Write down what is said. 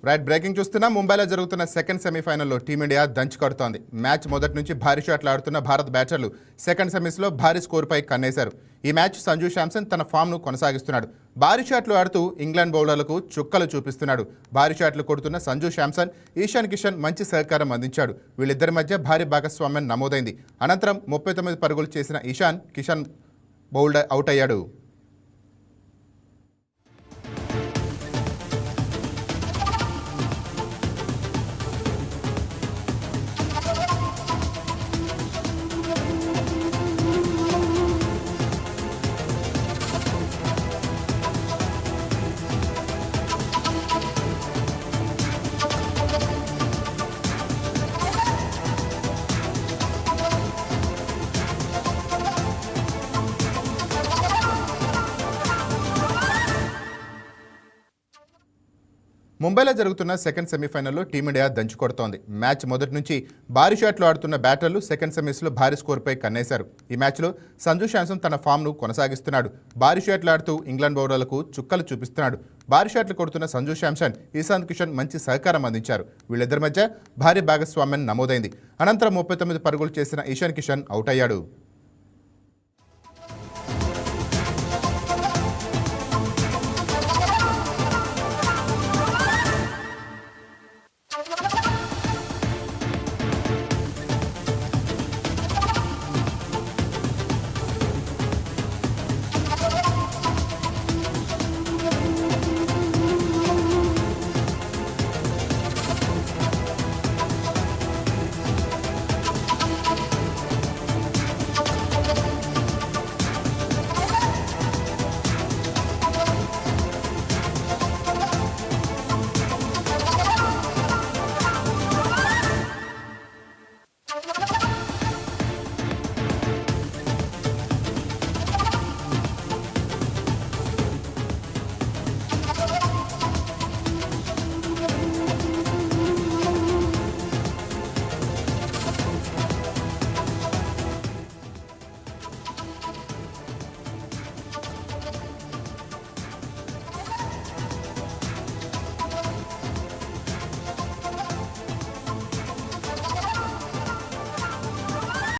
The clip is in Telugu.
రైట్ బ్రేకింగ్ చూస్తున్నాం. ముంబైలో జరుగుతున్న సెకండ్ సెమీఫైనల్లో టీమిండియా దంచుకొడుతోంది. మ్యాచ్ మొదటి నుంచి భారీ షాట్లు ఆడుతున్న భారత బ్యాటర్లు సెకండ్ సెమీస్లో భారీ స్కోరుపై కన్నేశారు. ఈ మ్యాచ్ సంజు శాంసన్ తన ఫామ్ను కొనసాగిస్తున్నాడు. భారీ షాట్లు ఆడుతూ ఇంగ్లాండ్ బౌలర్లకు చుక్కలు చూపిస్తున్నాడు. భారీ షాట్లు కొడుతున్న సంజు శాంసన్, ఈశాన్ కిషన్ మంచి సహకారం అందించాడు. వీళ్ళిద్దరి మధ్య భారీ భాగస్వామ్యం నమోదైంది. అనంతరం 39 పరుగులు చేసిన ఈశాన్ కిషన్ బౌల్డ్ అవుట్ అయ్యాడు. ముంబైలో జరుగుతున్న సెకండ్ సెమీఫైనల్లో టీమిండియా దంచుకొడుతోంది. మ్యాచ్ మొదటి నుంచి భారీ షాట్లు ఆడుతున్న బ్యాటర్లు సెకండ్ సెమీస్లో భారీ స్కోరుపై కన్నేశారు. ఈ మ్యాచ్లో సంజు శాంసన్ తన ఫామ్ను కొనసాగిస్తున్నాడు. భారీ షాట్లు ఆడుతూ ఇంగ్లాండ్ బౌలర్లకు చుక్కలు చూపిస్తున్నాడు. భారీ షాట్లు కొడుతున్న సంజు శాంసన్, ఈశాన్ కిషన్ మంచి సహకారం అందించారు. వీళ్ళిద్దరి మధ్య భారీ భాగస్వామ్యం నమోదైంది. అనంతరం 39 పరుగులు చేసిన ఈశాన్ కిషన్ అవుట్ అయ్యాడు.